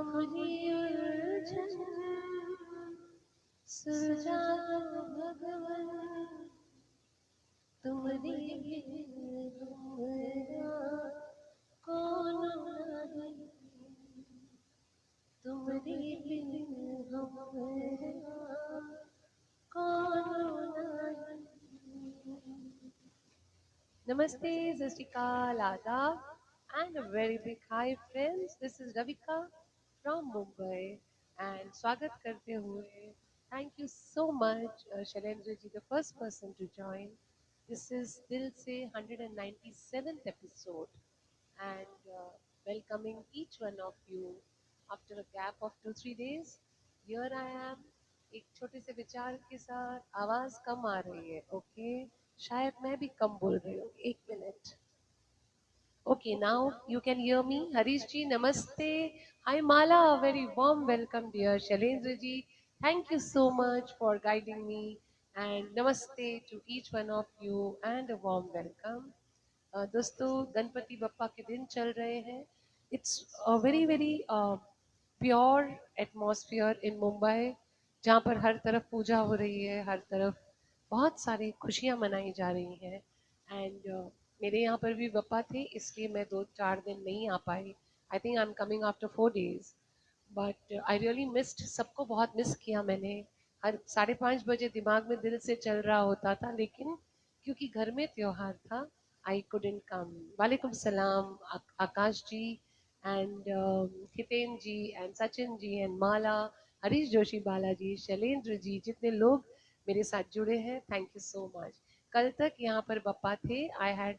अपनी उलझन सुलझा दो भगवन, तुम्हारी बिन हमरा कौन नहीं, तुम्हारी बिन हमरा कौन नहीं। Namaste, Sat Shri Akal, Adab, and a very big hi, friends. This is Ravika from Mumbai, and स्वागत करते हुए, thank you so much, Shailendra ji, the first person to join. This is Dil Se 197th episode, and welcoming each one of you after a gap of 2-3 days. Here I am, एक छोटे से विचार के साथ आवाज कम आ रही है, okay? शायद मैं भी कम बोल रही हूँ, एक minute. Okay, now you can hear me. Harish ji, namaste. Hi Mala, a very warm welcome, dear Shailendra ji. Thank you so much for guiding me. And namaste to each one of you and a warm welcome. दोस्तों, गणपति बप्पा के दिन चल रहे हैं। It's a very very pure atmosphere इन मुंबई, जहाँ पर हर तरफ पूजा हो रही है, हर तरफ बहुत सारी खुशियाँ मनाई जा रही हैं। एंड मेरे यहाँ पर भी बप्पा थे, इसलिए मैं 2-4 दिन नहीं आ पाई। I think I am coming after 4 days, but I really missed, सबको बहुत मिस किया मैंने। हर 5:30 बजे दिमाग में दिल से चल रहा होता था, लेकिन क्योंकि घर में त्योहार था, I couldn't come. Walaikum salam, Akash ji, and Hiten ji, and Sachin ji, and Mala, Harish Joshi Balaji, Shailendra ji, जितने लोग मेरे साथ जुड़े हैं, thank you so much. कल तक यहाँ पर बप्पा थे, I had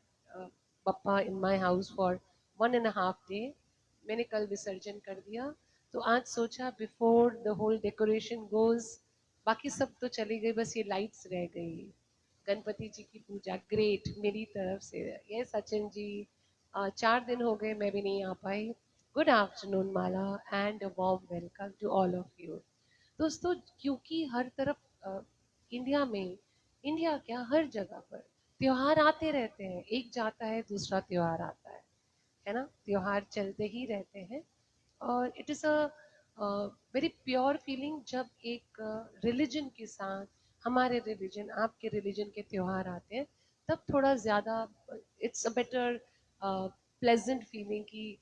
Bappa in my house for 1.5 day. मैंने कल विसर्जन कर दिया, तो आज सोचा before the whole decoration goes, बाकी सब तो चली गई, बस ये lights रह गई। गणपति जी की पूजा ग्रेट मेरी तरफ से। ये सचिन जी, 4 दिन हो गए मैं भी नहीं आ पाई। Good afternoon Mala and warm welcome to all of you. दोस्तों, क्योंकि हर तरफ इंडिया में, इंडिया क्या हर जगह पर त्योहार आते रहते हैं, एक जाता है दूसरा त्योहार आता है ना? त्योहार चलते ही रहते हैं। और it is a very pure feeling जब एक रिलीजन के साथ, हमारे रिलीजन आपके रिलीजन के त्योहार आते हैं, तब थोड़ा ज़्यादा it's a better pleasant feeling कि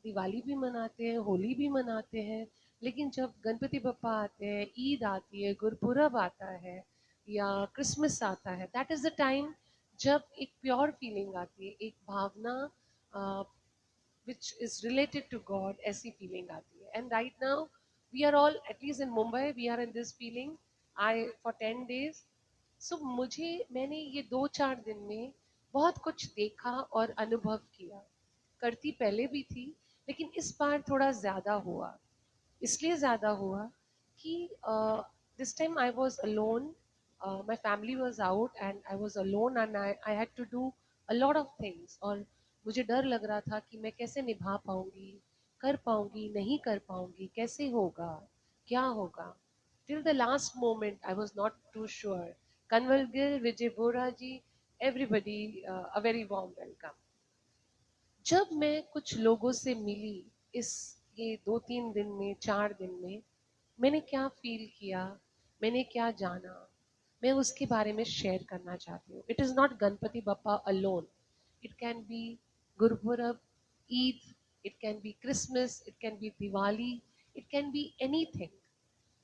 दिवाली भी मनाते हैं, होली भी मनाते हैं, लेकिन जब गणपति बप्पा आते हैं, ईद आती है, गुरपुरब आता है या क्रिसमस आता है, दैट इज़ द टाइम जब एक प्योर फीलिंग आती है, एक भावना which is related to God, ऐसी feeling आती है। And right now we are all, at least in Mumbai, we are in this feeling. I for 10 days. So मैंने ये 2-4 दिन में बहुत कुछ देखा और अनुभव किया। करती पहले भी थी, लेकिन इस बार थोड़ा ज़्यादा हुआ। इसलिए ज़्यादा हुआ कि this time I was alone. My family was out and I was alone, and I had to do a lot of things. और मुझे डर लग रहा था कि मैं कैसे निभा पाऊंगी, कर पाऊंगी, नहीं कर पाऊंगी, कैसे होगा, क्या होगा। Till the last moment I was not too sure. Kanwal Gill, Vijay Bora ji, everybody, a very warm welcome. जब मैं कुछ लोगों से मिली इस ये 2-3 दिन में, 4 दिन में, मैंने क्या फील किया, मैंने क्या जाना, मैं उसके बारे में शेयर करना चाहती हूँ। It is not Ganpati Bappa alone, it can B Gurpurab, Eid, it can B Christmas, it can B Diwali, it can be anything.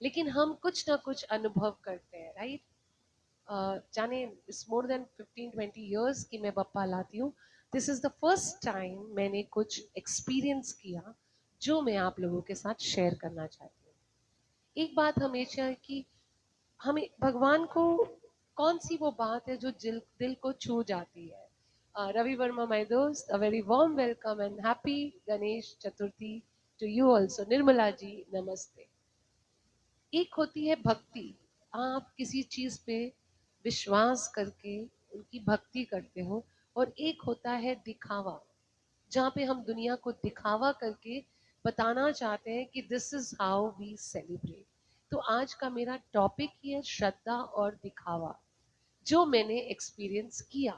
लेकिन हम कुछ ना कुछ अनुभव करते हैं, राइट? जाने इट्स मोर देन 15-20 years कि मैं बप्पा लाती हूँ। This is the first time मैंने कुछ एक्सपीरियंस किया जो मैं आप लोगों के साथ शेयर करना चाहती हूँ। एक बात हमेशा है कि हमें भगवान को कौन सी वो बात है जो दिल को छू जाती है। रवि वर्मा माय दोस्त, a very warm welcome and happy Ganesh Chaturthi to you also. Nirmala ji, नमस्ते। एक होती है भक्ति, आप किसी चीज पे विश्वास करके उनकी भक्ति करते हो, और एक होता है दिखावा, जहाँ पे हम दुनिया को दिखावा करके बताना चाहते हैं कि this is how we celebrate. तो आज का मेरा टॉपिक ही है श्रद्धा और दिखावा, जो मैंने एक्सपीरियंस किया।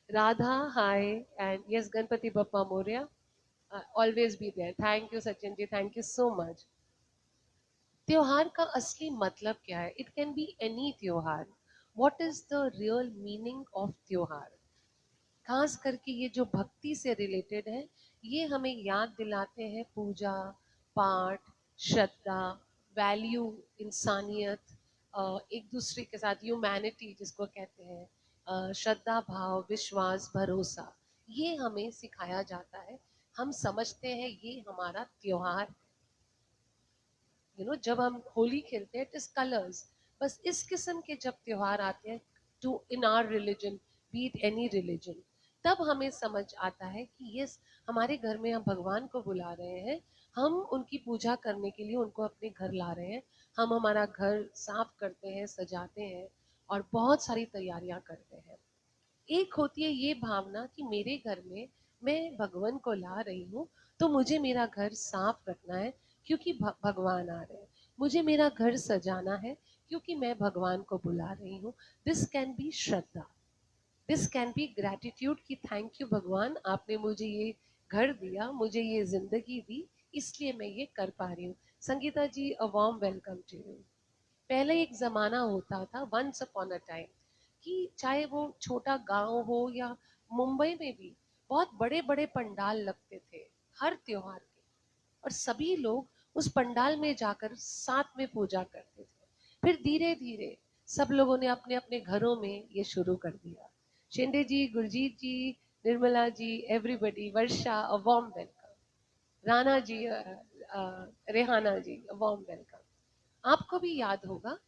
Radha, hi, and yes, Ganpati Bappa Morya. Always be there. Thank you Sachin ji, thank you so much. त्योहार का असली मतलब क्या है? It can be any tyohar. What is the real meaning of tyohar? खास करके ये जो भक्ति से रिलेटेड है, ये हमें याद दिलाते हैं पूजा पाठ, श्रद्धा, वैल्यू, इंसानियत, एक दूसरे के साथ ह्यूमैनिटी जिसको कहते हैं, श्रद्धा भाव, विश्वास, भरोसा, ये हमें सिखाया जाता है। हम समझते हैं ये हमारा त्योहार। जब हम होली खेलते हैं, इट इज कलर्स। बस इस किस्म के जब त्योहार आते हैं, to in our religion, be it any religion, तब हमें समझ आता है कि ये हमारे घर में हम भगवान को बुला रहे हैं। हम उनकी पूजा करने के लिए उनको अपने घर ला रहे हैं। हम हमारा घर साफ करते हैं, सजाते हैं और बहुत सारी तैयारियां करते हैं। एक होती है ये भावना कि मेरे घर में मैं भगवान को ला रही हूँ, तो मुझे मेरा घर साफ रखना है क्योंकि भगवान आ रहे हैं। मुझे मेरा घर सजाना है क्योंकि मैं भगवान को बुला रही हूँ। This can be Shraddha, this can be gratitude कि थैंक यू भगवान, आपने मुझे ये घर दिया, मुझे ये जिंदगी दी, इसलिए मैं ये कर पा रही हूँ। Sangeeta ji, a warm welcome to you. पहले एक जमाना होता था, वंस अपॉन अ टाइम, कि चाहे वो छोटा गांव हो या मुंबई में भी बहुत बड़े बड़े पंडाल लगते थे हर त्योहार के, और सभी लोग उस पंडाल में जाकर साथ में पूजा करते थे। फिर धीरे धीरे सब लोगों ने अपने अपने घरों में ये शुरू कर दिया। Shinde ji, Gurjeet ji, Nirmala ji, everybody, Varsha, a warm welcome. Rana ji, Rehana ji, a warm welcome. आपको भी याद होगा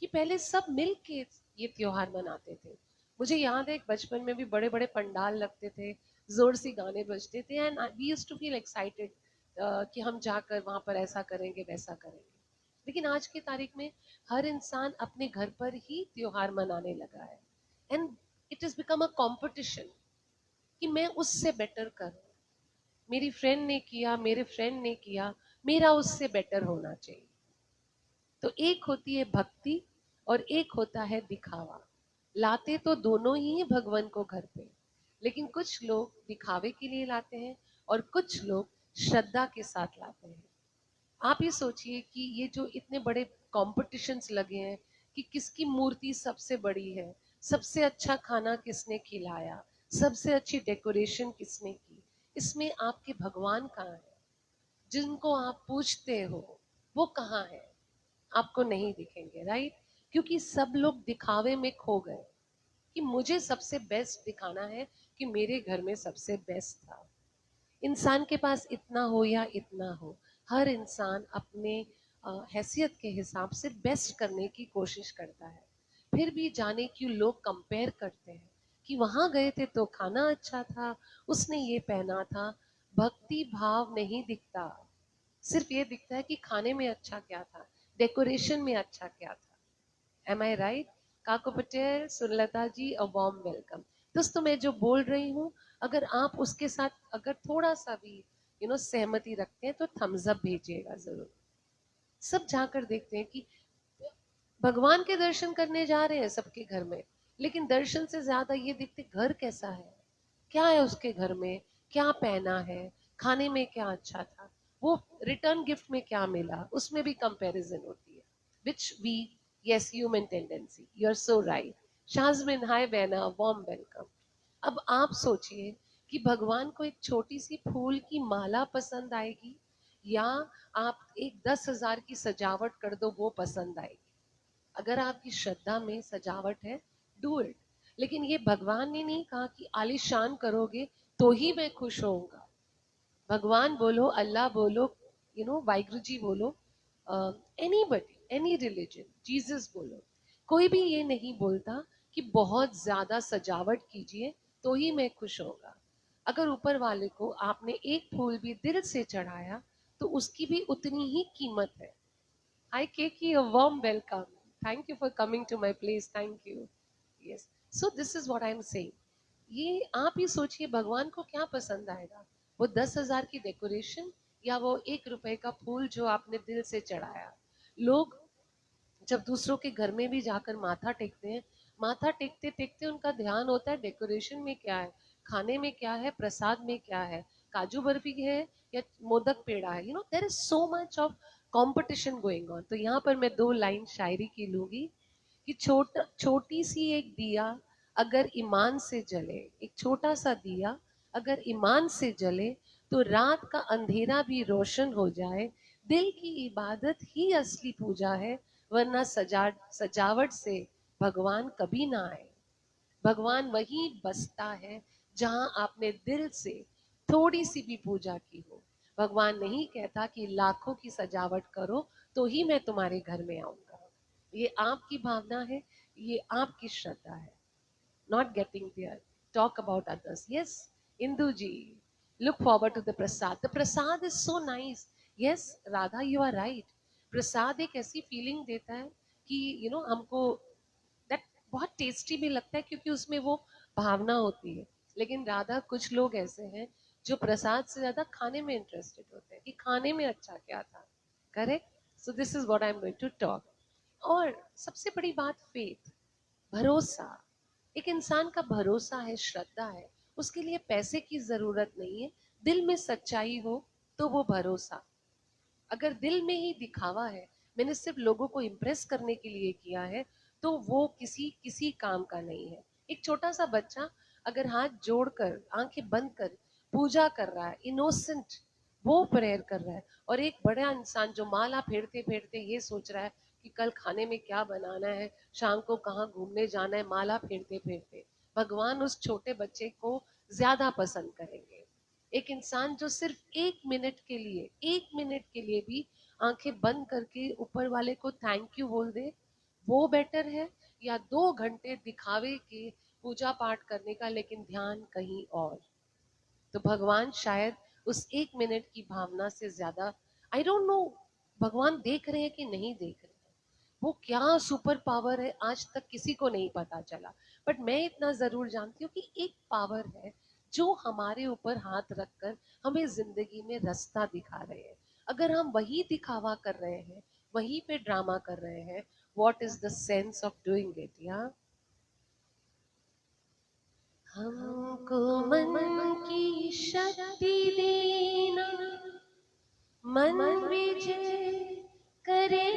कि पहले सब मिल के ये त्योहार मनाते थे। मुझे याद है बचपन में भी बड़े बड़े पंडाल लगते थे, जोर से गाने बजते थे, and we used to feel excited कि हम जाकर वहां पर ऐसा करेंगे वैसा करेंगे। लेकिन आज की तारीख में हर इंसान अपने घर पर ही त्योहार मनाने लगा है, and it is become a competition कि मैं उससे बेटर करूं। मेरी फ्रेंड ने किया, मेरे फ्रेंड ने किया, मेरा उससे बेटर होना चाहिए। तो एक होती है भक्ति और एक होता है दिखावा। लाते तो दोनों ही हैं भगवान को घर पे, लेकिन कुछ लोग दिखावे के लिए लाते हैं और कुछ लोग श्रद्धा के साथ लाते हैं। आप ये सोचिए कि ये जो इतने बड़े कॉम्पिटिशन्स लगे हैं कि किसकी मूर्ति सबसे बड़ी है, सबसे अच्छा खाना किसने खिलाया, सबसे अच्छी डेकोरेशन किसने की, इसमें आपके भगवान कहाँ है? जिनको आप पूछते हो वो कहाँ है? आपको नहीं दिखेंगे, राइट? क्योंकि सब लोग दिखावे में खो गए कि मुझे सबसे बेस्ट दिखाना है कि मेरे घर में सबसे बेस्ट था। इंसान के पास इतना हो या इतना हो, हर इंसान अपने हैसियत के हिसाब से बेस्ट करने की कोशिश करता है। फिर भी जाने क्यों लोग कंपेयर करते हैं कि वहां गए थे तो खाना अच्छा था, उसने ये पहना था। भक्ति भाव नहीं दिखता, सिर्फ ये दिखता है कि खाने में अच्छा क्या था, डेकोरेशन में अच्छा क्या था। Am I right? Kako Patel, Sunlata ji, a warm welcome. दोस्तों, मैं जो बोल रही हूँ, अगर आप उसके साथ अगर थोड़ा सा भी सहमति रखते हैं तो थम्स अप भेजिएगा जरूर। सब जाकर देखते हैं कि भगवान के दर्शन करने जा रहे हैं सबके घर में, लेकिन दर्शन से ज्यादा ये देखते घर कैसा है, क्या है उसके घर में, क्या पहना है, खाने में क्या अच्छा था, वो रिटर्न गिफ्ट में क्या मिला, उसमें भी कंपैरिजन होती है। Which we, yes, human tendency, you are so right. Shazmin, hi बहना, वार्म वेलकम। अब आप सोचिए कि भगवान को एक छोटी सी फूल की माला पसंद आएगी, या आप एक 10,000 की सजावट कर दो वो पसंद आएगी? अगर आपकी श्रद्धा में सजावट है, डू इट। लेकिन ये भगवान ने नहीं कहा कि आलिशान करोगे तो ही मैं खुश होऊंगा। भगवान बोलो, अल्लाह बोलो, वाहिगुरु जी बोलो, एनीबडी, एनी रिलीजन, जीसस बोलो, कोई भी ये नहीं बोलता कि बहुत ज्यादा सजावट कीजिए तो ही मैं खुश होगा। अगर ऊपर वाले को आपने एक फूल भी दिल से चढ़ाया तो उसकी भी उतनी ही कीमत है। Hi Keki, a warm welcome. Thank you for coming to my place. Thank you. Yes. So this is what I'm saying. ये आप ही सोचिए भगवान को क्या पसंद आएगा, वो 10,000 की डेकोरेशन या वो 1 रुपए का फूल जो आपने दिल से चढ़ाया? लोग जब दूसरों के घर में भी जाकर माथा टेकते हैं, माथा टेकते टेकते उनका ध्यान होता है डेकोरेशन में क्या है, खाने में क्या है, प्रसाद में क्या है, काजू बर्फी है या मोदक पेड़ा है, you know there is so much of competition going on. तो यहाँ पर मैं 2 लाइन शायरी की लूंगी कि छोटी सी एक दिया अगर ईमान से जले, एक छोटा सा दिया अगर ईमान से जले, तो रात का अंधेरा भी रोशन हो जाए। दिल की इबादत ही असली पूजा है, वरना सजावट से भगवान कभी ना आए। भगवान वहीं बसता है जहां आपने दिल से थोड़ी सी भी पूजा की हो। भगवान नहीं कहता कि लाखों की सजावट करो तो ही मैं तुम्हारे घर में आऊंगा। ये आपकी भावना है, ये आपकी श्रद्धा है। Not getting there. Talk about others. Yes, Induji. Look forward to the prasad. The prasad is so nice. Yes, Radha, you are right. प्रसाद एक ऐसी फीलिंग देता है कि हमको दैट बहुत टेस्टी भी लगता है, क्योंकि उसमें वो भावना होती है। लेकिन राधा, कुछ लोग ऐसे हैं जो प्रसाद से ज्यादा खाने में इंटरेस्टेड होते हैं कि खाने में अच्छा क्या था। Correct. So this is what I am going to talk. और सबसे बड़ी बात, फेथ, भरोसा। एक इंसान का भरोसा है, श्रद्धा है, उसके लिए पैसे की जरूरत नहीं है। दिल में सच्चाई हो तो वो भरोसा। अगर दिल में ही दिखावा है, मैंने सिर्फ लोगों को इम्प्रेस करने के लिए किया है, तो वो किसी किसी काम का नहीं है। एक छोटा सा बच्चा अगर हाथ जोड़कर आंखें बंद कर पूजा कर रहा है, इनोसेंट, वो प्रेयर कर रहा है, और एक बड़ा इंसान जो माला फेरते फेरते ये सोच रहा है कि कल खाने में क्या बनाना है, शाम को कहाँ घूमने जाना है, माला फेरते फेरते, भगवान उस छोटे बच्चे को ज्यादा पसंद करेंगे। एक इंसान जो सिर्फ 1 मिनट के लिए, 1 मिनट के लिए भी आंखें बंद करके ऊपर वाले को थैंक यू बोल दे, वो बेटर है, या 2 घंटे दिखावे के पूजा पाठ करने का लेकिन ध्यान कहीं और। तो भगवान शायद उस 1 मिनट की भावना से ज्यादा, आई डोंट नो भगवान देख रहे हैं कि नहीं देख रहे हैं, वो क्या सुपर पावर है आज तक किसी को नहीं पता चला। बट मैं इतना जरूर जानती हूँ कि एक पावर है जो हमारे ऊपर हाथ रखकर हमें जिंदगी में रास्ता दिखा रहे हैं। अगर हम वही दिखावा कर रहे हैं, वहीं पे ड्रामा कर रहे हैं, what is the sense of doing it. या हमको मन की शक्ति देना, मन विजय करे,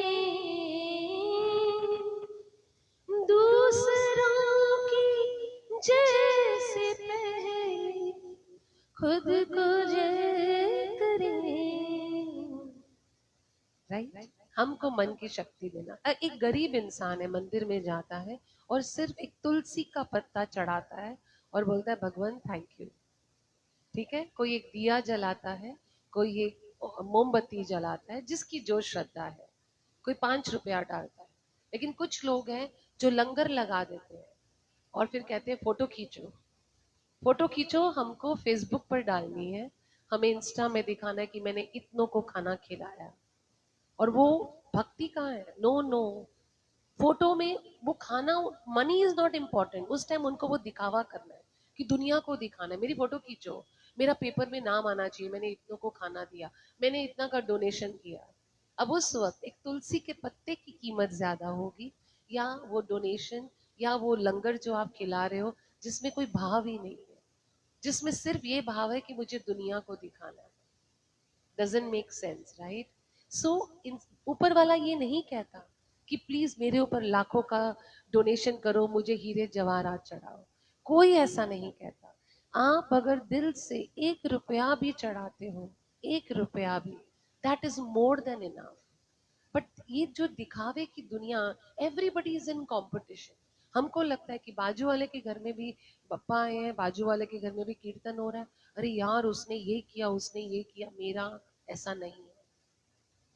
दूसरों की जैसे पहले खुद को जय करें। राइट। हमको मन की शक्ति देना। एक गरीब इंसान है, मंदिर में जाता है और सिर्फ एक तुलसी का पत्ता चढ़ाता है और बोलता है भगवान थैंक यू। ठीक है, कोई एक दिया जलाता है, कोई एक मोमबत्ती जलाता है, जिसकी जो श्रद्धा है, कोई 5 रुपया डालता है। लेकिन कुछ लोग हैं जो लंगर लगा देते हैं और फिर कहते हैं फोटो खींचो, फोटो खींचो, हमको फेसबुक पर डालनी है, हमें इंस्टा में दिखाना है कि मैंने इतनों को खाना खिलाया। और वो भक्ति कहाँ है? नो नो, फोटो में वो खाना, मनी इज नॉट इम्पोर्टेंट। उस टाइम उनको वो दिखावा करना है कि दुनिया को दिखाना है, मेरी फोटो खींचो, मेरा पेपर में नाम आना चाहिए, मैंने इतनों को खाना दिया, मैंने इतना का डोनेशन किया। अब उस वक्त एक तुलसी के पत्ते की कीमत ज्यादा होगी, या वो डोनेशन, या वो लंगर जो आप खिला रहे हो जिसमें कोई भाव ही नहीं है, जिसमें सिर्फ ये भाव है कि मुझे दुनिया को दिखाना है। Doesn't make sense, right? So ऊपर वाला ये नहीं कहता कि प्लीज मेरे ऊपर लाखों का डोनेशन करो, मुझे हीरे जवाहरात चढ़ाओ। कोई ऐसा नहीं कहता। आप अगर दिल से 1 रुपया भी चढ़ाते हो, 1 रुपया भी, that is more than enough. But ये जो दिखावे की दुनिया, एवरीबडी इज इन कंपटीशन। हमको लगता है कि बाजू वाले के घर में भी पप्पा आए हैं, बाजू वाले के घर में भी कीर्तन हो रहा है, अरे यार उसने ये किया, उसने ये किया, मेरा ऐसा नहीं है।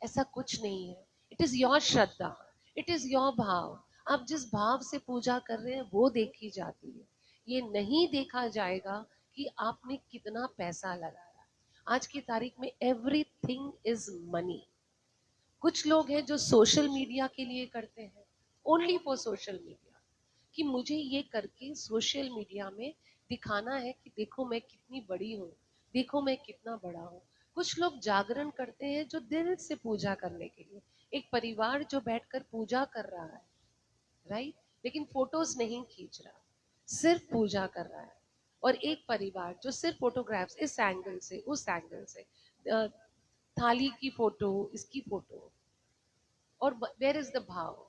ऐसा कुछ नहीं है। It is your Shraddha, it is your भाव। आप जिस भाव से पूजा कर रहे हैं वो देखी जाती है। ये नहीं देखा जाएगा कि आपने कितना पैसा लगाया। आज की तारीख में एवरीथिंग इज मनी। कुछ लोग हैं जो सोशल मीडिया के लिए करते हैं, ओनली फॉर सोशल मीडिया, कि मुझे ये करके सोशल मीडिया में दिखाना है कि देखो मैं कितनी बड़ी हूँ, देखो मैं कितना बड़ा हूँ। कुछ लोग जागरण करते हैं जो दिल से पूजा करने के लिए, एक परिवार जो बैठकर पूजा कर रहा है, राइट, लेकिन फोटोज नहीं खींच रहा, सिर्फ पूजा कर रहा है। और एक परिवार जो सिर्फ फोटोग्राफ्स इस एंगल से उस एंगल से, थाली की फोटो, इसकी फोटो, और वेयर इज द भाव?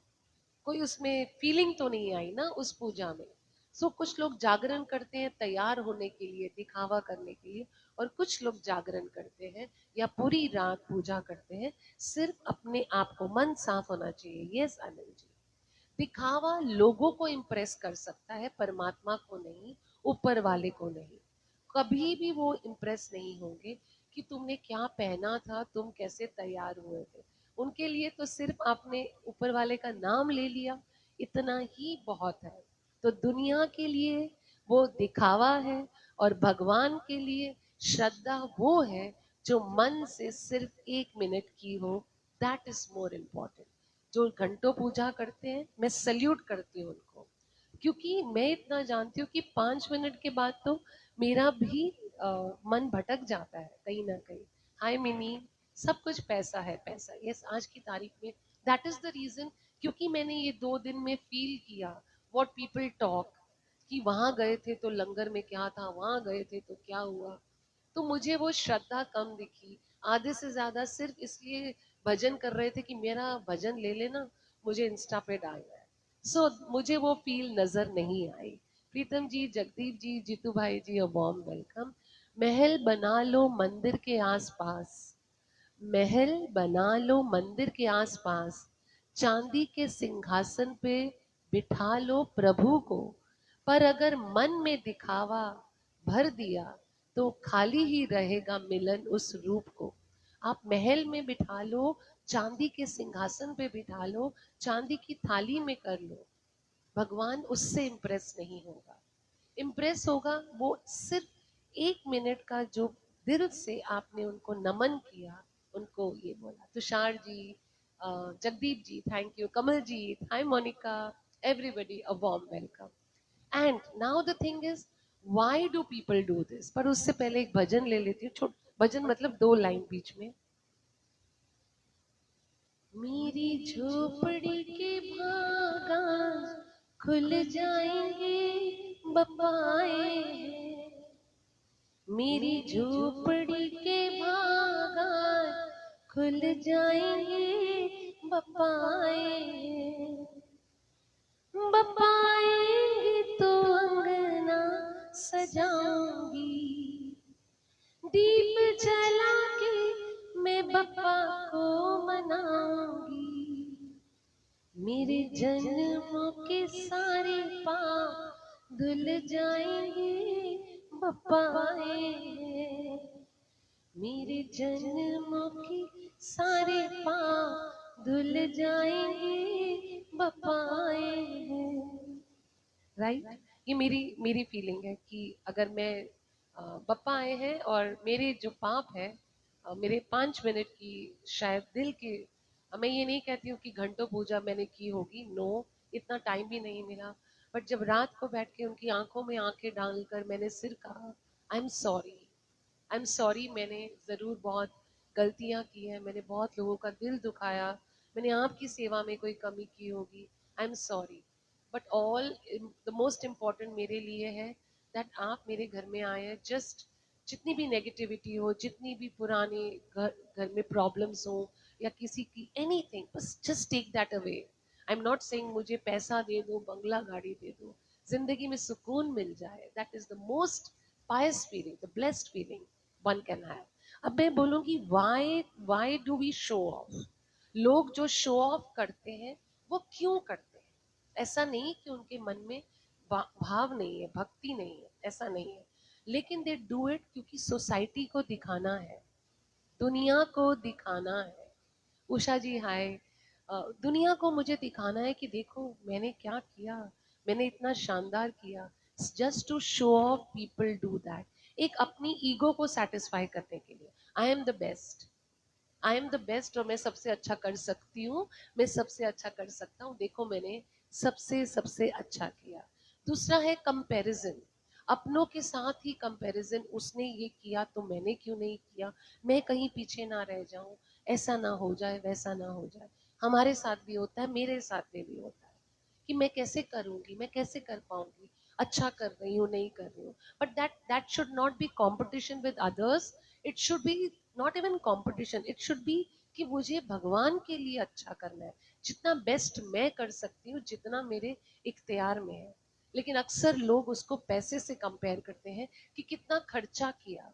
कोई उसमें फीलिंग तो नहीं आई ना उस पूजा में। कुछ लोग जागरण करते हैं तैयार होने के लिए, दिखावा करने के लिए, और कुछ लोग जागरण करते हैं या पूरी रात पूजा करते हैं सिर्फ अपने आप को। मन साफ होना चाहिए। यस आनंद जी, दिखावा लोगों को इम्प्रेस कर सकता है, परमात्मा को नहीं, ऊपर वाले को नहीं। कभी भी वो इम्प्रेस नहीं होंगे कि तुमने क्या पहना था, तुम कैसे तैयार हुए थे। उनके लिए तो सिर्फ आपने ऊपर वाले का नाम ले लिया, इतना ही बहुत है। तो दुनिया के लिए वो दिखावा है, और भगवान के लिए श्रद्धा वो है जो मन से सिर्फ 1 मिनट की हो। That is more important. जो घंटों पूजा करते हैं, मैं सल्यूट करती हूँ उनको, क्योंकि मैं इतना जानती हूँ कि 5 मिनट के बाद तो मेरा भी मन भटक जाता है कहीं ना कहीं। हाय मिनी, सब कुछ पैसा है, पैसा। यस, आज की तारीख में दैट इज द रीजन। क्योंकि मैंने ये 2 दिन में फील किया व्हाट पीपल टॉक, कि वहां गए थे तो लंगर में क्या था, वहां गए थे तो क्या हुआ। तो मुझे वो श्रद्धा कम दिखी। आधे से ज्यादा सिर्फ इसलिए भजन कर रहे थे कि मेरा भजन ले लेना, मुझे इंस्टा पे डालना है। मुझे वो फील नजर नहीं आई। प्रीतम जी, जगदीप जी, जीतू भाई जी, अ वार्म वेलकम। महल बना लो मंदिर के आसपास, महल बना लो मंदिर के आसपास, चांदी के सिंहासन पे बिठा लो प्रभु को, पर अगर मन में दिखावा भर दिया तो खाली ही रहेगा मिलन उस रूप को। आप महल में बिठा लो, चांदी के सिंहासन पे बिठा लो, चांदी की थाली में कर लो, भगवान उससे इम्प्रेस नहीं होगा। इम्प्रेस होगा वो सिर्फ 1 मिनट का, जो दिल से आपने उनको नमन किया, उनको ये बोला। Tushar ji, Jagdeep ji, thank you. Kamal ji, hi Monica, everybody a warm welcome. And now the thing is, why do people do this? पर उससे पहले एक भजन ले लेती हूँ, छोट भजन, मतलब 2 लाइन बीच में। मेरी झोपड़ी के बागान खुल जाएंगे, बपाए हैं। मेरी झोपड़ी के बागान खुल जाएंगे, बपाए हैं। बपाएंगे तो अंगना सजाऊंगी, दीप जला के मैं बप्पा को मनाऊंगी। मेरे जन्मों के सारे पाप धुल जाएंगे, बप्पा आए हैं। मेरे जन्मों के सारे पाप धुल जाएंगे, बप्पा आए हैं। राइट, ये मेरी मेरी फीलिंग है कि अगर मैं बप्पा आए हैं और मेरे जो पाप है, मेरे 5 मिनट की शायद दिल के, मैं ये नहीं कहती हूँ कि घंटों पूजा मैंने की होगी, नो, इतना टाइम भी नहीं मिला। बट जब रात को बैठ के उनकी आंखों में आंखें डालकर मैंने सिर कहा, I am sorry, I am sorry, मैंने ज़रूर बहुत गलतियाँ की हैं, मैंने बहुत लोगों का दिल दुखाया, मैंने आपकी सेवा में कोई कमी की होगी, I am sorry. But all the most important मेरे लिए है दैट आप मेरे घर में आए हैं। जस्ट जितनी भी नेगेटिविटी हो, जितनी भी पुराने घर घर में प्रॉब्लम्स हो, या किसी की एनीथिंग, बस just take that away. I am not saying मुझे पैसा दे दो, बंगला गाड़ी दे दो, जिंदगी में सुकून मिल जाए, that is the most pious feeling, the blessed feeling one can have. अब मैं बोलूंगी why do we show off? लोग जो शो ऑफ करते हैं वो क्यों करते हैं? ऐसा नहीं कि उनके मन में भाव नहीं है, भक्ति नहीं है, ऐसा नहीं है। लेकिन दे डू इट क्योंकि सोसाइटी को दिखाना है, दुनिया को दिखाना है। उषा जी हाय। दुनिया को मुझे दिखाना है कि देखो मैंने क्या किया, मैंने इतना शानदार किया। Just to show off people do that, एक अपनी ईगो को सेटिस्फाई करने के लिए। I am the best, I am the best, और मैं सबसे अच्छा कर सकती हूँ, मैं सबसे अच्छा कर सकता हूँ, देखो मैंने सबसे सबसे अच्छा किया। दूसरा है कंपैरिजन, अपनों के साथ ही कंपैरिजन, उसने ये किया तो मैंने क्यों नहीं किया, मैं कहीं पीछे ना रह जाऊं, ऐसा ना हो जाए, वैसा ना हो जाए। हमारे साथ भी होता है, मेरे साथ में भी होता है कि मैं कैसे करूंगी, मैं कैसे कर पाऊंगी। अच्छा कर रही हूँ नहीं कर रही हूँ, but that should not be competition with others, it should be not even competition, it should be कि मुझे भगवान के लिए अच्छा करना है, जितना बेस्ट मैं कर सकती हूँ, जितना मेरे इख्तियार में है। लेकिन अक्सर लोग उसको पैसे से कंपेयर करते हैं कि कितना खर्चा किया,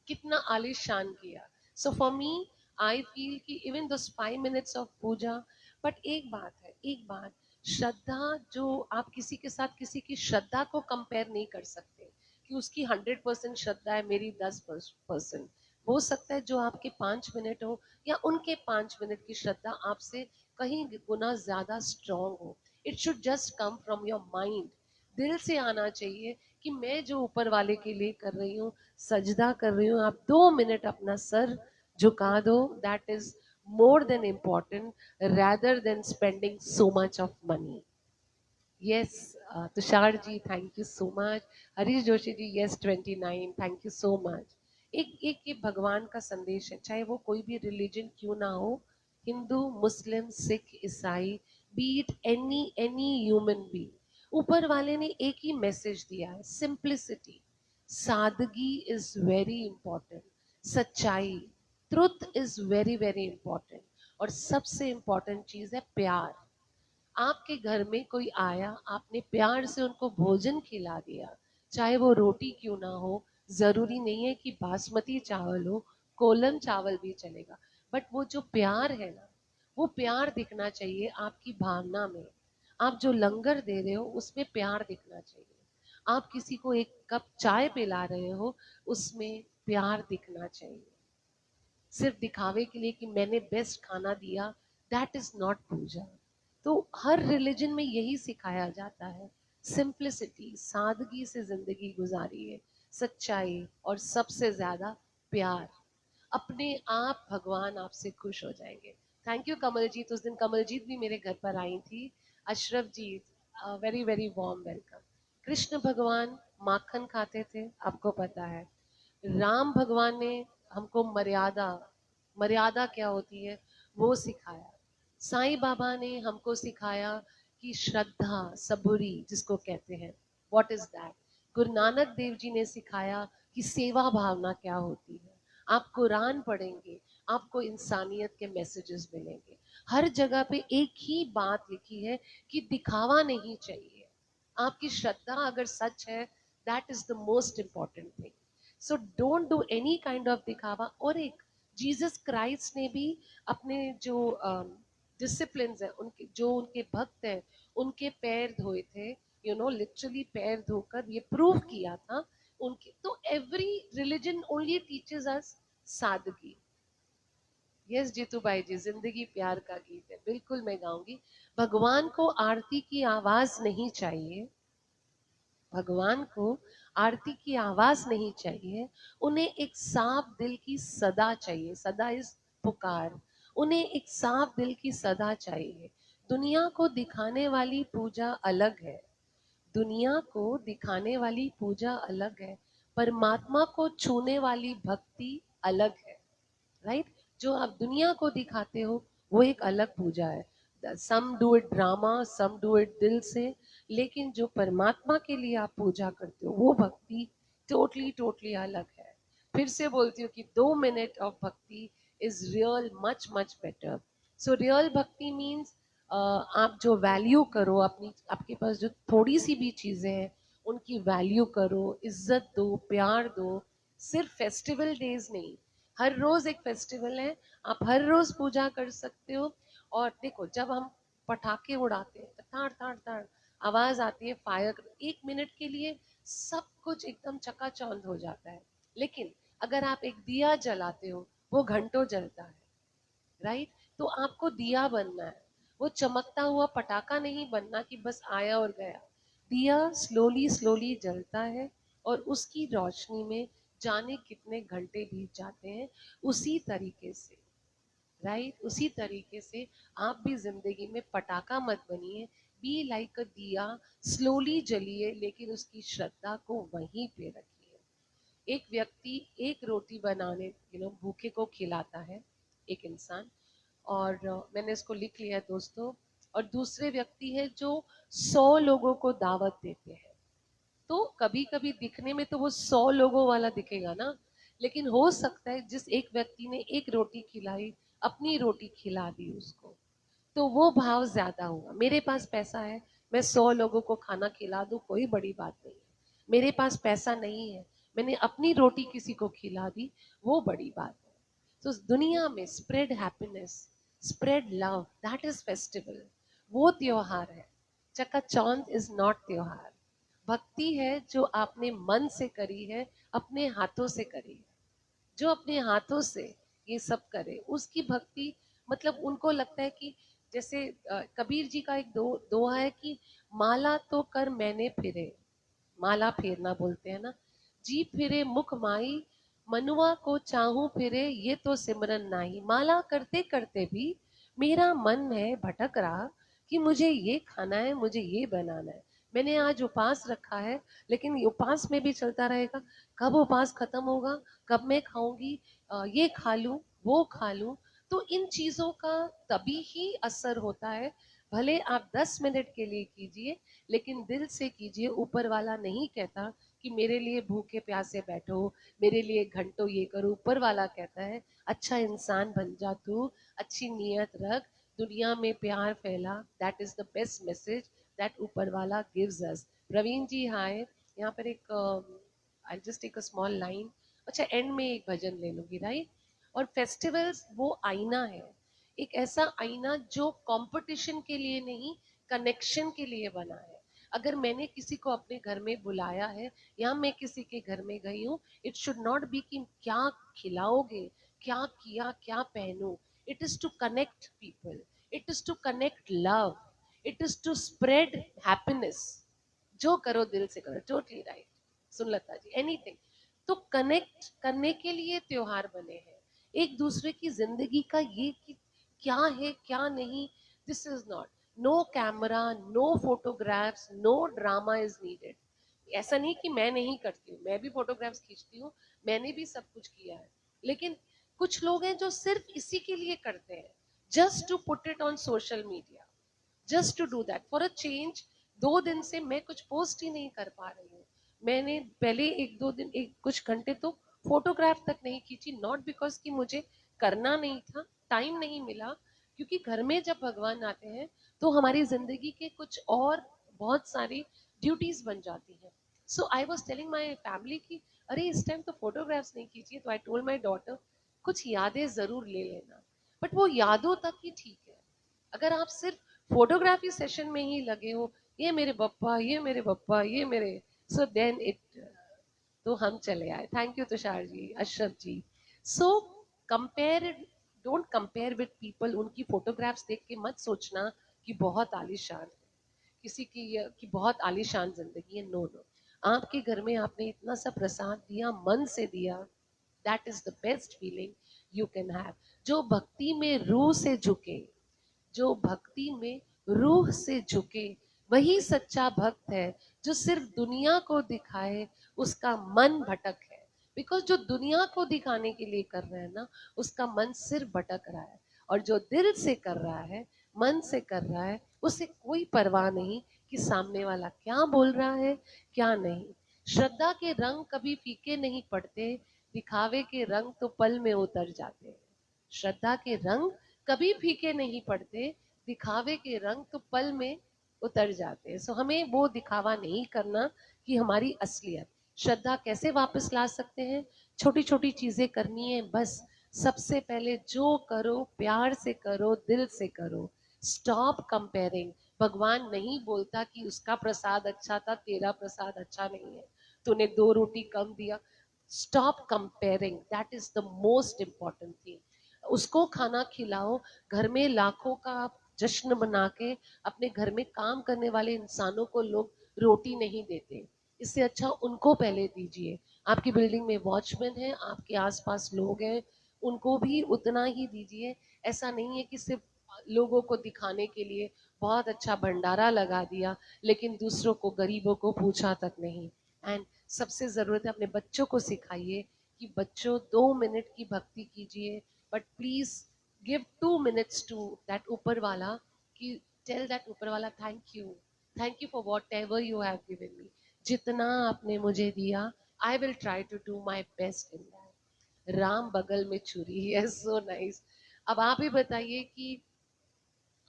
कितना आलिशान किया। So for me, I feel कि even though 5 minutes of Puja, but एक बात है, एक बात, श्रद्धा, जो आप किसी के साथ किसी की श्रद्धा को कंपेयर नहीं कर सकते कि उसकी 100% श्रद्धा है, मेरी 10%। हो सकता है जो आपके 5 मिनट हो या उनके 5 मिनट की श्रद्धा आपसे कहीं गुना ज्यादा स्ट्रांग हो। It should just come from your mind, दिल से आना चाहिए कि मैं जो ऊपर वाले के लिए कर रही हूँ, सजदा कर रही हूँ, आप 2 मिनट अपना सर झुका दो, that is more than important rather than spending so much of money. Yes, Tushar ji thank you so much, Harish Joshi ji yes 29 thank you so much. एक एक ये भगवान का संदेश है, चाहे वो कोई भी रिलीजन क्यों ना हो, हिंदू मुस्लिम सिख ईसाई, B it any human being, ऊपर वाले ने एक ही मैसेज दिया है, सिंप्लिसिटी, सादगी इज वेरी इंपॉर्टेंट, सच्चाई, truth is very very important, और सबसे इंपॉर्टेंट चीज है प्यार। आपके घर में कोई आया, आपने प्यार से उनको भोजन खिला दिया, चाहे वो रोटी क्यों ना हो, जरूरी नहीं है कि बासमती चावल हो, कोलम चावल भी चलेगा, बट वो जो प्यार है ना, वो प्यार दिखना चाहिए आपकी भावना में। आप जो लंगर दे रहे हो उसमें प्यार दिखना चाहिए, आप किसी को एक कप चाय पिला रहे हो उसमें प्यार दिखना चाहिए। सिर्फ दिखावे के लिए कि मैंने बेस्ट खाना दिया, दैट इज नॉट पूजा। तो हर रिलीजन में यही सिखाया जाता है, सिंप्लिसिटी, सादगी से जिंदगी गुजारिए, सच्चाई और सबसे ज्यादा प्यार, अपने आप भगवान आपसे खुश हो जाएंगे। थैंक यू कमलजीत, उस दिन कमलजीत भी मेरे घर पर आई थी। Ashraf ji, very very warm welcome. Krishna भगवान माखन खाते थे, आपको पता है। राम भगवान ने हमको मर्यादा, मर्यादा क्या होती है वो सिखाया। साईं बाबा ने हमको सिखाया कि श्रद्धा सबूरी जिसको कहते हैं, what is that. Guru Nanak Dev ji ने सिखाया कि सेवा भावना क्या होती है। आप कुरान पढ़ेंगे, आपको इंसानियत के मैसेजेस मिलेंगे। हर जगह पे एक ही बात लिखी है कि दिखावा नहीं चाहिए, आपकी श्रद्धा अगर सच है, that is the most important thing. So don't do any kind of दिखावा। और एक, जीसस क्राइस्ट ने भी अपने जो डिसिप्लिन है, उनके जो उनके भक्त हैं, उनके पैर धोए थे, यू नो लिटरली पैर धोकर ये प्रूव किया था उनके। तो every religion only teaches us सादगी। यस जीतू भाई जी, जिंदगी प्यार का गीत है, बिल्कुल मैं गाऊंगी। भगवान को आरती की आवाज नहीं चाहिए, भगवान को आरती की आवाज नहीं चाहिए, उन्हें एक साफ दिल की सदा चाहिए, सदा इस पुकार, उन्हें एक साफ दिल की सदा चाहिए। दुनिया को दिखाने वाली पूजा अलग है, दुनिया को दिखाने वाली पूजा अलग है, परमात्मा को छूने वाली भक्ति अलग है। राइट, जो आप दुनिया को दिखाते हो वो एक अलग पूजा है, some do it drama, some do it दिल से, लेकिन जो परमात्मा के लिए आप पूजा करते हो वो भक्ति टोटली टोटली अलग है। फिर से बोलती हूँ कि 2 मिनट ऑफ भक्ति is real much much better. So real भक्ति मीन्स आप जो वैल्यू करो अपनी, आपके पास जो थोड़ी सी भी चीजें हैं उनकी वैल्यू करो, इज्जत दो, प्यार दो। सिर्फ फेस्टिवल डेज नहीं, हर रोज एक फेस्टिवल है, आप हर रोज पूजा कर सकते हो। और देखो, जब हम पटाखे उड़ाते हैं तो ताड़ ताड़ ताड़ आवाज आती है, फायर, 1 मिनट के लिए सब कुछ एकदम चकाचौंध हो जाता है। लेकिन अगर आप एक दिया जलाते हो वो घंटों जलता है। राइट, तो आपको दिया बनना है, वो चमकता हुआ पटाखा नहीं बनना कि बस आया और गया। दिया स्लोली स्लोली जलता है और उसकी रोशनी में जाने कितने घंटे बीत जाते हैं। उसी तरीके से, राइट, उसी तरीके से आप भी जिंदगी में पटाखा मत बनिए, बी लाइक अ दिया, स्लोली जलिए लेकिन उसकी श्रद्धा को वहीं पे रखिए। एक व्यक्ति एक रोटी बनाने, भूखे को खिलाता है, एक इंसान, और मैंने इसको लिख लिया है दोस्तों। और दूसरे व्यक्ति है जो 100 लोगों को दावत देते हैं, तो कभी कभी दिखने में तो वो 100 लोगों वाला दिखेगा ना, लेकिन हो सकता है जिस एक व्यक्ति ने एक रोटी खिलाई, अपनी रोटी खिला दी उसको, तो वो भाव ज्यादा हुआ। मेरे पास पैसा है, मैं 100 लोगों को खाना खिला दूं, कोई बड़ी बात नहीं है। मेरे पास पैसा नहीं है, मैंने अपनी रोटी किसी को खिला दी, वो बड़ी बात है। तो दुनिया में spread happiness, spread love, that is festival. वो त्योहार है। चकाचौंध इज नॉट त्योहार। भक्ति है जो आपने मन से करी है, अपने हाथों से करी है। जो अपने हाथों से ये सब करे उसकी भक्ति, मतलब उनको लगता है कि जैसे कबीर जी का एक दोहा है कि माला तो कर मैंने फिरे, माला फेरना बोलते हैं ना, जी फिरे मुख माई, मनुआ को चाहूं फिरे ये तो सिमरन नाही। माला करते करते भी मेरा मन है भटक रहा कि मुझे ये खाना है, मुझे ये बनाना है। मैंने आज उपवास रखा है, लेकिन ये उपवास में भी चलता रहेगा, कब उपवास खत्म होगा, कब मैं खाऊंगी, ये खा लूं, वो खा लूं। तो इन चीजों का तभी ही असर होता है। भले आप 10 मिनट के लिए कीजिए, लेकिन दिल से कीजिए। ऊपर वाला नहीं कहता कि मेरे लिए भूखे प्यासे बैठो, मेरे लिए घंटों ये करो। ऊपर वाला कहता है अच्छा इंसान बन जा तू, अच्छी नीयत रख, दुनिया में प्यार फैला। That is the best message that ऊपर वाला गिव्स अस। प्रवीण जी हाय। यहाँ पर एक I just take a small line. अच्छा एंड में एक भजन ले लूंगी, राइट। और फेस्टिवल्स वो आईना है, एक ऐसा आईना जो कंपटीशन के लिए नहीं, कनेक्शन के लिए बना है। अगर मैंने किसी को अपने घर में बुलाया है या मैं किसी के घर में गई हूँ, इट शुड नॉट बी कि क्या खिलाओगे, क्या किया, क्या पहनूं। It is to connect people, it is to connect love, it is to spread happiness. जो करो दिल से करो, totally right Sunlata ji, anything. तो कनेक्ट करने के लिए त्योहार बने हैं, एक दूसरे की जिंदगी का ये कि क्या है क्या नहीं। This is not, no camera, no photographs, no drama is needed. ऐसा नहीं कि मैं नहीं करती हूँ, मैं भी फोटोग्राफ्स खींचती हूँ, मैंने भी सब कुछ किया है। लेकिन कुछ लोग हैं जो सिर्फ इसी के लिए करते हैं, just to put it on social media, just to do that for a change. 2 दिन से मैं कुछ पोस्ट ही नहीं कर पा रही हूँ। मैंने पहले 1-2 दिन, एक कुछ घंटे तो फोटोग्राफ तक नहीं खींची, नॉट बिकॉज कि मुझे करना नहीं था, टाइम नहीं मिला। क्योंकि घर में जब भगवान आते हैं तो हमारी जिंदगी के कुछ और बहुत सारी ड्यूटीज बन जाती हैं। So I was telling my family कि अरे इस टाइम तो फोटोग्राफ्स नहीं खींचिए। तो आई टोल्ड माई डॉटर कुछ यादें जरूर ले लेना, बट वो यादों तक ही ठीक है। अगर आप सिर्फ फोटोग्राफी सेशन में ही लगे हो, ये मेरे पप्पा, ये मेरे पप्पा, ये मेरे, सो देन इट, तो हम चले आए। Thank you Tushar ji, Ashraf ji. So compare, don't compare with people. उनकी फोटोग्राफ्स देख के मत सोचना कि बहुत आलीशान है, किसी की बहुत आलीशान जिंदगी है। नो नो, आपके घर में आपने इतना सा प्रसाद दिया, मन से दिया, that is the best feeling you can have. जो भक्ति में रूह से झुके, जो भक्ति में रूह से झुके, वही सच्चा भक्त है। जो सिर्फ दुनिया को दिखाए उसका मन भटक है। बिकॉज जो दुनिया को दिखाने के लिए कर रहा है ना, उसका मन सिर्फ भटक रहा है। और जो दिल से कर रहा है, मन से कर रहा है, उसे कोई परवाह नहीं कि सामने वाला क्या बोल रहा है, क्या नहीं। श्रद्धा के रंग कभी फीके नहीं पड़ते, दिखावे के रंग तो पल में उतर जाते हैं। श्रद्धा के रंग कभी फीके नहीं पड़ते, दिखावे के रंग तो पल में उतर जाते हैं। सो हमें वो दिखावा नहीं करना कि हमारी असलियत। श्रद्धा कैसे वापस ला सकते हैं? छोटी छोटी चीजें करनी है बस। सबसे पहले जो करो प्यार से करो, दिल से करो। Stop comparing. भगवान नहीं बोलता कि उसका प्रसाद अच्छा था, तेरा प्रसाद अच्छा नहीं है, तूने 2 रोटी कम दिया। Stop comparing, that is the most important thing. उसको खाना खिलाओ। घर में लाखों का आप जश्न बना के, अपने घर में काम करने वाले इंसानों को लोग रोटी नहीं देते, इससे अच्छा उनको पहले दीजिए। आपकी बिल्डिंग में वॉचमैन है, आपके आसपास लोग हैं, उनको भी उतना ही दीजिए। ऐसा नहीं है कि सिर्फ लोगों को दिखाने के लिए बहुत अच्छा भंडारा लगा दिया, लेकिन दूसरों को, गरीबों को पूछा तक नहीं। एंड सबसे जरूरत है अपने बच्चों को सिखाइए कि बच्चों 2 मिनट की भक्ति कीजिए, but please give 2 minutes to that Upperwala. Ki, tell that Upperwala, thank you for whatever you have given me. जितना आपने मुझे दिया, I will try to do my best in that. Ram बगल में छुरी, यस, सो नाइस। अब आप ही बताइए कि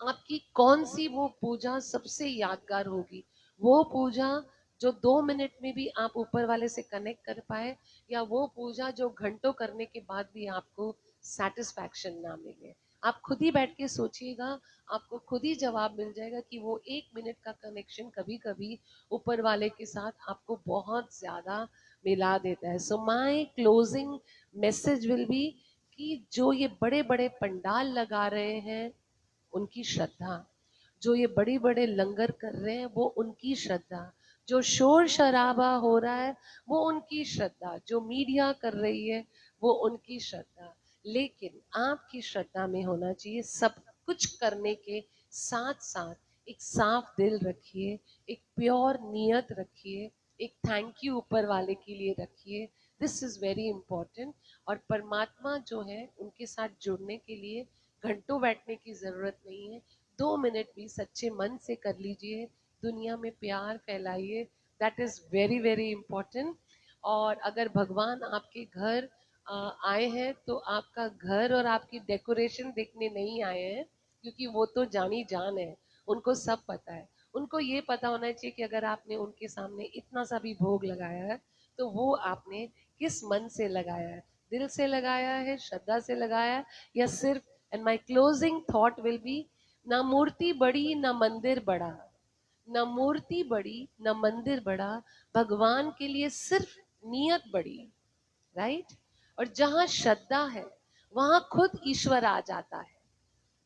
आपकी कौन सी वो पूजा सबसे यादगार होगी, वो पूजा जो 2 मिनट में भी आप ऊपर वाले से कनेक्ट कर पाए, या वो पूजा जो घंटों करने के बाद भी आपको सेटिस्फैक्शन ना मिले। आप खुद ही बैठ के सोचिएगा, आपको खुद ही जवाब मिल जाएगा कि वो 1 मिनट का कनेक्शन कभी कभी ऊपर वाले के साथ आपको बहुत ज्यादा मिला देता है। So my closing message will be कि जो ये बड़े बड़े पंडाल लगा रहे हैं उनकी श्रद्धा, जो ये बड़े बड़े लंगर कर रहे हैं वो उनकी श्रद्धा, जो शोर शराबा हो रहा है वो उनकी श्रद्धा, जो मीडिया कर रही है वो उनकी श्रद्धा। लेकिन आपकी श्रद्धा में होना चाहिए, सब कुछ करने के साथ साथ एक साफ दिल रखिए, एक प्योर नियत रखिए, एक थैंक यू ऊपर वाले के लिए रखिए। This is very important. और परमात्मा जो है उनके साथ जुड़ने के लिए घंटों बैठने की जरूरत नहीं है, 2 मिनट भी सच्चे मन से कर लीजिए, दुनिया में प्यार फैलाइए। That is very very important. और अगर भगवान आपके घर आए हैं तो आपका घर और आपकी डेकोरेशन देखने नहीं आए हैं, क्योंकि वो तो जानी जान है, उनको सब पता है। उनको ये पता होना चाहिए कि अगर आपने उनके सामने इतना सा भी भोग लगाया है तो वो आपने किस मन से लगाया है, दिल से लगाया है, श्रद्धा से लगाया है, या सिर्फ। And my closing thought will be, ना मूर्ति बड़ी ना मंदिर बड़ा, न मूर्ति बड़ी न मंदिर बड़ा, भगवान के लिए सिर्फ नियत बड़ी, राइट। और जहां श्रद्धा है वहां खुद ईश्वर आ जाता है,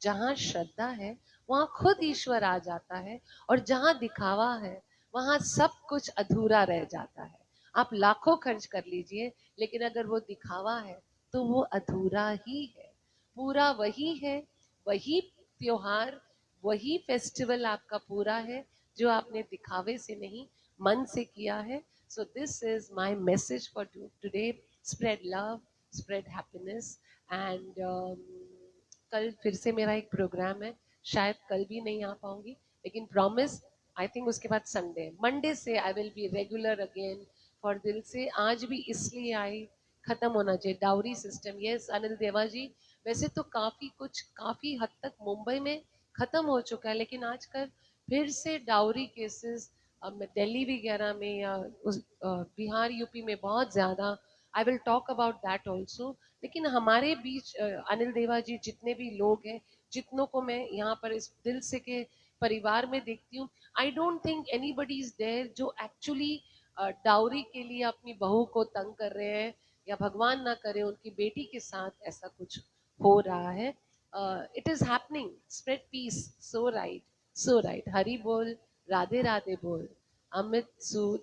जहां श्रद्धा है वहां खुद ईश्वर आ जाता है। और जहां दिखावा है वहां सब कुछ अधूरा रह जाता है। आप लाखों खर्च कर लीजिए, लेकिन अगर वो दिखावा है तो वो अधूरा ही है। पूरा वही है, वही त्योहार, वही फेस्टिवल आपका पूरा है जो आपने दिखावे से नहीं, मन से किया है। सो this is my message for today. Spread love, spread happiness. And कल फिर से मेरा एक प्रोग्राम है, शायद कल भी नहीं आ पाऊंगी, लेकिन प्रॉमिस, आई थिंक उसके बाद संडे मंडे से I will be regular again. For दिल से आज भी इसलिए आई, खत्म होना चाहिए डाउरी सिस्टम। यस अनिल देवा जी, वैसे तो काफी कुछ काफी हद तक मुंबई में खत्म हो चुका है, लेकिन आजकल फिर से डाउरी केसेस दिल्ली वगैरह में या बिहार यूपी में बहुत ज्यादा। I will talk about that also. लेकिन हमारे बीच अनिल देवा जी जितने भी लोग हैं, जितनों को मैं यहाँ पर इस दिल से के परिवार में देखती हूँ, I don't think anybody is there जो एक्चुअली डाउरी के लिए अपनी बहू को तंग कर रहे हैं, या भगवान ना करे उनकी बेटी के साथ ऐसा कुछ हो रहा है। It is happening, spread peace. So right, so right, Hari बोल, राधे राधे बोल, अमित सूद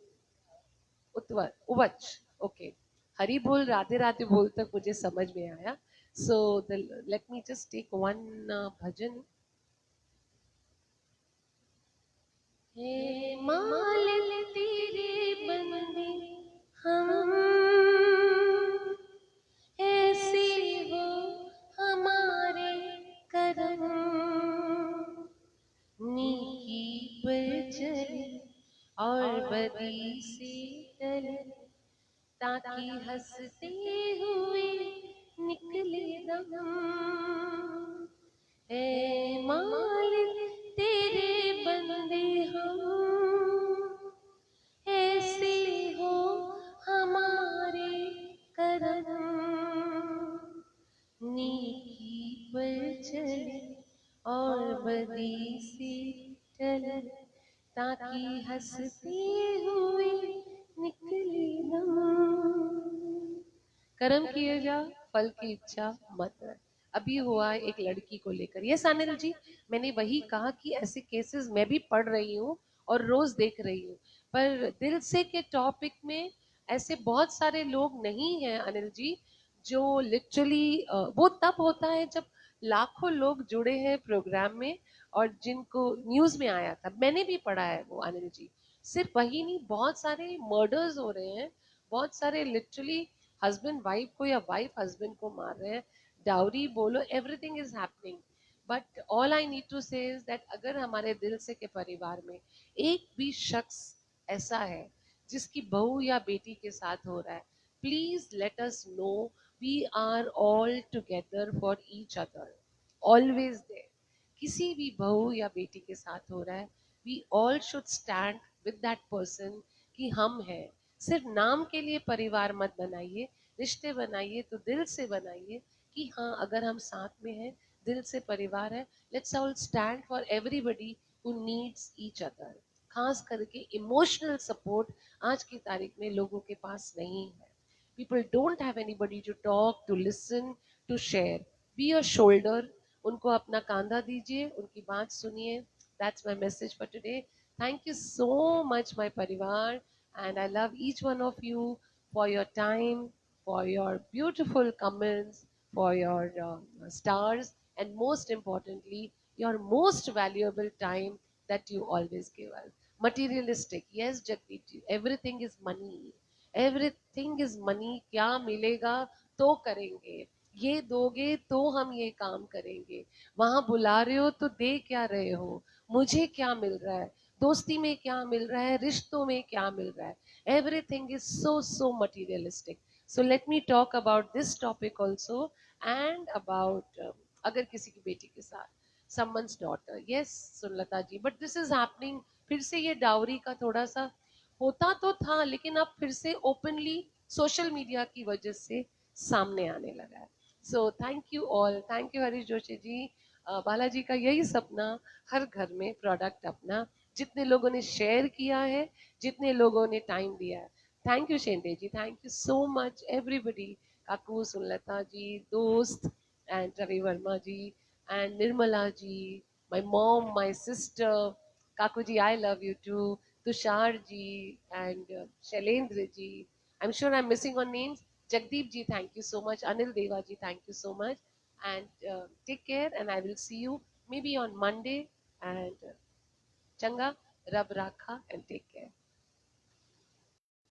उवच। ओके, हरी बोल राधे राधे बोल तक मुझे समझ में आया। So let me just take one bhajan. हे मालिक तेरे बंदे हम, ऐसे हो हमारे करम, नेकी पर चले और बदी से टले, ताकि हंसते हुए निकले दम। है मालिक तेरे बंदे हम, ऐसे हो हमारे करम, नेकी पर चले और बदी से टले, ताकि हंसते हुए निकले दम। कर्म किए जा, फल की इच्छा मत रख। अभी हुआ एक लड़की को लेकर, ये अनिल जी, मैंने वही कहा कि ऐसे केसेस मैं भी पढ़ रही हूँ और रोज देख रही हूँ। पर दिल से के टॉपिक में ऐसे बहुत सारे लोग नहीं हैं अनिल जी, जो लिटरली वो तब होता है जब लाखों लोग जुड़े हैं प्रोग्राम में, और जिनको न्यूज में आया था, मैंने भी पढ़ा है वो अनिल जी। सिर्फ वही नहीं, बहुत सारे मर्डर्स हो रहे हैं, बहुत सारे लिटरली हस्बैंड वाइफ को या वाइफ हस्बैंड को मार रहे हैं, डाउरी बोलो, everything is happening. But all I need to say is that अगर हमारे दिल से के परिवार में एक भी शख्स ऐसा है जिसकी बहू या बेटी के साथ हो रहा है, please let us know. We are all together for each other, always there. किसी भी बहू या बेटी के साथ हो रहा है, we all should stand with that person कि हम हैं. सिर्फ नाम के लिए परिवार मत बनाइए, रिश्ते बनाइए तो दिल से बनाइए कि हाँ, अगर हम साथ में हैं, दिल से परिवार है, let's all stand for everybody who needs each other. खास करके इमोशनल सपोर्ट आज की तारीख में लोगों के पास नहीं है. People don't have anybody to talk, to listen, to share. Be your shoulder. उनको अपना कांधा दीजिए, उनकी बात सुनिए. That's my message for today. Thank you so much my परिवार, and I love each one of you for your time, for your beautiful comments, for your stars, and most importantly, your most valuable time that you always give us. Materialistic, yes, Jagdeep ji, everything is money. Everything is money. क्या मिलेगा तो करेंगे, ये दोगे तो हम ये काम करेंगे, वहां बुला रहे हो तो दे क्या रहे हो, मुझे क्या मिल रहा है, दोस्ती में क्या मिल रहा है, रिश्तों में क्या मिल रहा है. Everything is so materialistic. So let me talk about this topic also, and about अगर किसी की बेटी के साथ, someone's daughter, yes सुनलता ji, but this is happening. फिर से ये डाउरी का थोड़ा सा होता तो था, लेकिन अब फिर से ओपनली सोशल मीडिया की वजह से सामने आने लगा है. So thank you all, thank you Harish Joshi ji. Balaji का यही सपना, हर घर में प्रोडक्ट अपना. जितने लोगों ने शेयर किया है, जितने लोगों ने टाइम दिया है, thank you Shende ji, thank you so much everybody. Kaku, Sunlata ji, दोस्त, and Ravi Varma ji, and Nirmala ji, my mom, my sister, Kakuji, I love you too, Tushar ji, and Shailendra ji. I'm sure I'm missing on names. Jagdeep ji, thank you so much. Anil Deva ji, thank you so much. And take care, and I will see you maybe on Monday. And Changa, Rab Rakha, and take care.